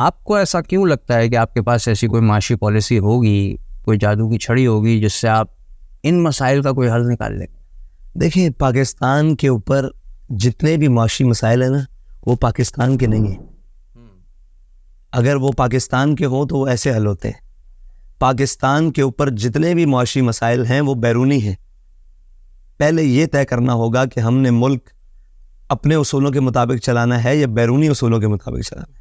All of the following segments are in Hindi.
आपको ऐसा क्यों लगता है कि आपके पास ऐसी कोई माशी पॉलिसी होगी, कोई जादू की छड़ी होगी जिससे आप इन मसाइल का कोई हल निकाल लेंगे? देखिए, पाकिस्तान के ऊपर जितने भी माशी मसाइल हैं ना, वो पाकिस्तान के नहीं हैं। अगर वो पाकिस्तान के हों तो वो ऐसे हल होते हैं। पाकिस्तान के ऊपर जितने भी माशी मसाइल हैं वो बैरूनी हैं। पहले ये तय करना होगा कि हमने मुल्क अपने उसूलों के मुताबिक चलाना है या बैरूनी उसूलों के मुताबिक चलाना है।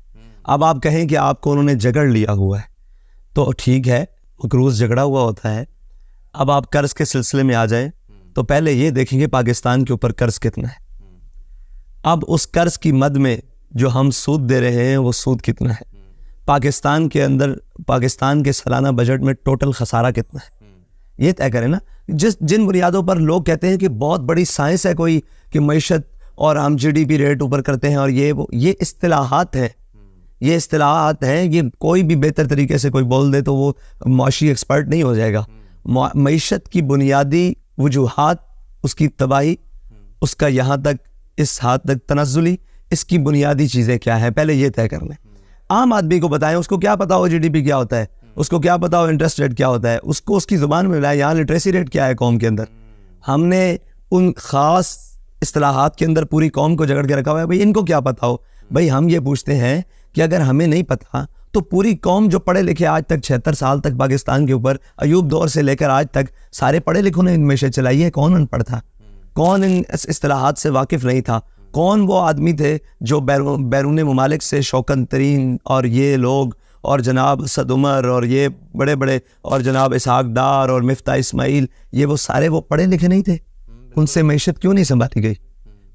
अब आप कहें कि आपको उन्होंने जकड़ लिया हुआ है तो ठीक है, मकरूज झगड़ा हुआ होता है। अब आप कर्ज के सिलसिले में आ जाएं तो पहले ये देखेंगे पाकिस्तान के ऊपर कर्ज कितना है। अब उस कर्ज की मद में जो हम सूद दे रहे हैं वो सूद कितना है। पाकिस्तान के अंदर, पाकिस्तान के सालाना बजट में टोटल खसारा कितना है, ये तय करें ना। जिन बुनियादों पर लोग कहते हैं कि बहुत बड़ी साइंस है कोई कि मईशत और हम GDP रेट ऊपर करते हैं और ये इस्तिलाहात हैं, ये इस्तिलाहात हैं। ये कोई भी बेहतर तरीके से कोई बोल दे तो वो माशी एक्सपर्ट नहीं हो जाएगा। मईशत की बुनियादी वजूहात, उसकी तबाही, उसका यहाँ तक इस हाथ तक तनज़्ज़ुली, इसकी बुनियादी चीज़ें क्या हैं, पहले ये तय कर लें। आम आदमी को बताएं, उसको क्या पता हो GDP क्या होता है, उसको क्या पता हो इंटरेस्ट रेट क्या होता है, उसको उसकी ज़ुबान में मिलाएं। यहाँ लिटरेसी रेट क्या है कौम के अंदर। हमने उन ख़ास इस्तिलाहात के अंदर पूरी कौम को जकड़ के रखा हुआ है। भाई इनको क्या पता हो। भाई हम ये पूछते हैं कि अगर हमें नहीं पता तो पूरी कौम जो पढ़े लिखे आज तक 76 साल तक पाकिस्तान के ऊपर अयूब दौर से लेकर आज तक सारे पढ़े लिखों ने इनमें से चलाई है। कौन अनपढ़ था, कौन इन इस्तिलाहात से वाकिफ़ नहीं था, कौन वो आदमी थे जो बैरून ममालिक से शौकत तरीन और ये लोग और जनाब असद उमर और ये बड़े बड़े और जनाब इसहाक डार और मिफ्ता इस्माइल, ये वो सारे वो पढ़े लिखे नहीं थे। उनसे मैशत क्यों नहीं संभाली गई?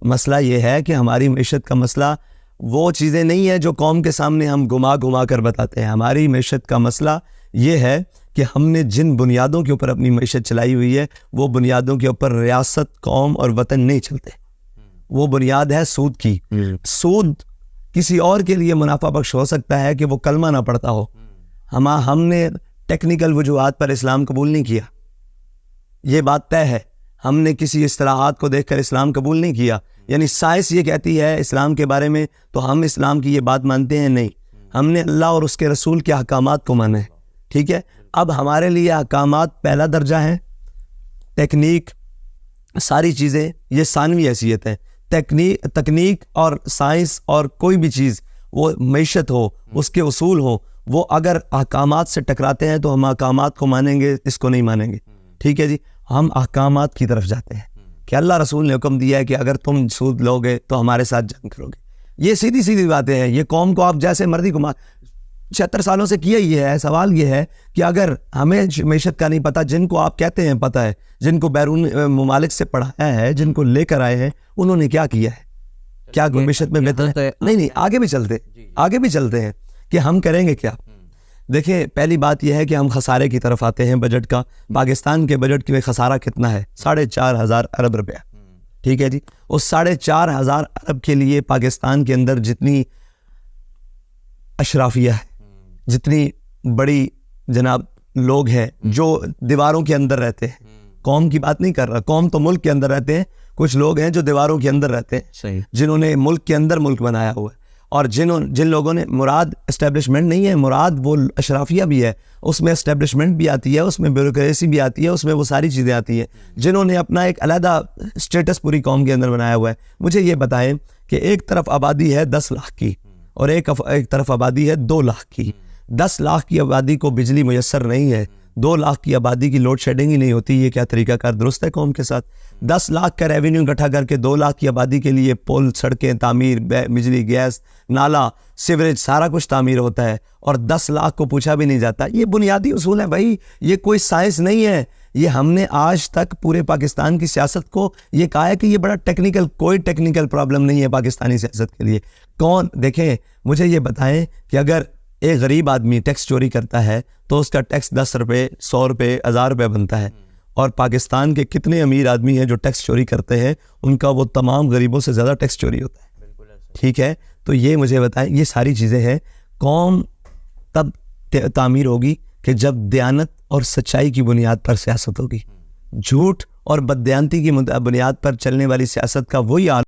मसला ये है कि हमारी मैशत का मसला वो चीज़ें नहीं है जो कौम के सामने हम घुमा घुमा कर बताते हैं। हमारी मैशत का मसला ये है कि हमने जिन बुनियादों के ऊपर अपनी मैशत चलाई हुई है वो बुनियादों के ऊपर रियासत, कौम और वतन नहीं चलते। वो बुनियाद है सूद की। सूद किसी और के लिए मुनाफा बख्श हो सकता है कि वो कलमा ना पढ़ता हो। हमने टेक्निकल वजूहात पर इस्लाम कबूल नहीं किया, ये बात तय है। हमने किसी इस्तिलाहात को देखकर इस्लाम कबूल नहीं किया। यानी साइंस ये कहती है इस्लाम के बारे में तो हम इस्लाम की ये बात मानते हैं, नहीं। हमने अल्लाह और उसके रसूल के अहकामात को माना है, ठीक है। अब हमारे लिए अहकामात पहला दर्जा है, टेक्निक सारी चीज़ें ये सानवी हैसियत है। तकनीक और साइंस और कोई भी चीज़, वो मैशत हो, उसके उसूल हो, वो अगर अहकामात से टकराते हैं तो हम अहकामात को मानेंगे, इसको नहीं मानेंगे, ठीक है जी। हम अहकामात की तरफ जाते हैं कि अल्लाह रसूल ने हुक्म दिया है कि अगर तुम सूद लोगे तो हमारे साथ जंग करोगे। ये सीधी सीधी बातें हैं। ये कौम को आप जैसे मर्जी घुमा 76 सालों से किया ही है। सवाल ये है कि अगर हमें मैशत का नहीं पता, जिनको आप कहते हैं पता है, जिनको बैरून ममालिक से पढ़ाया है, जिनको लेकर आए हैं, उन्होंने क्या किया है, क्या मैशत में बेहतर है? नहीं, आगे भी चलते हैं कि हम करेंगे क्या। देखिए, पहली बात यह है कि हम खसारे की तरफ आते हैं बजट का। पाकिस्तान के बजट में खसारा कितना है? 4,500 अरब रुपया, ठीक है जी। उस 4,500 अरब के लिए पाकिस्तान के अंदर जितनी अशराफिया है, जितनी बड़ी जनाब लोग हैं जो दीवारों के अंदर रहते हैं, कौम की बात नहीं कर रहा, कौम तो मुल्क के अंदर रहते हैं, कुछ लोग हैं जो दीवारों के अंदर रहते हैं, जिन्होंने मुल्क के अंदर मुल्क बनाया हुआ है। और जिन लोगों ने, मुराद एस्टेब्लिशमेंट नहीं है, मुराद वो अशराफिया भी है, उसमें एस्टेब्लिशमेंट भी आती है, उसमें ब्यूरोक्रेसी भी आती है, उसमें वो सारी चीज़ें आती हैं, जिन्होंने अपना एक अलहदा स्टेटस पूरी कौम के अंदर बनाया हुआ है। मुझे ये बताएं कि एक तरफ आबादी है 10 लाख की और एक तरफ आबादी है 2 लाख की। 10 लाख की आबादी को बिजली मुयस्सर नहीं है, 2 लाख की आबादी की लोड शेडिंग ही नहीं होती। ये क्या तरीकाकार दुरुस्त है कौम के साथ? 10 लाख का रेवेन्यू इकट्ठा करके 2 लाख की आबादी के लिए पुल, सड़कें तामीर, बिजली, गैस, नाला, सीवरेज, सारा कुछ तामीर होता है और 10 लाख को पूछा भी नहीं जाता। ये बुनियादी उसूल है भाई, ये कोई साइंस नहीं है। ये हमने आज तक पूरे पाकिस्तान की सियासत को ये कहा है कि ये बड़ा टेक्निकल, कोई टेक्निकल प्रॉब्लम नहीं है पाकिस्तानी सियासत के लिए। कौन, देखें मुझे ये बताएं कि अगर एक गरीब आदमी टैक्स चोरी करता है तो उसका टैक्स 10 रुपये, 100 रुपये, 1000 रुपये बनता है, और पाकिस्तान के कितने अमीर आदमी हैं जो टैक्स चोरी करते हैं, उनका वो तमाम गरीबों से ज़्यादा टैक्स चोरी होता है, ठीक है। तो ये मुझे बताएं, ये सारी चीज़ें हैं। कौम तब तामीर होगी कि जब दयानत और सच्चाई की बुनियाद पर सियासत होगी। झूठ और बददयांती की बुनियाद पर चलने वाली सियासत का वही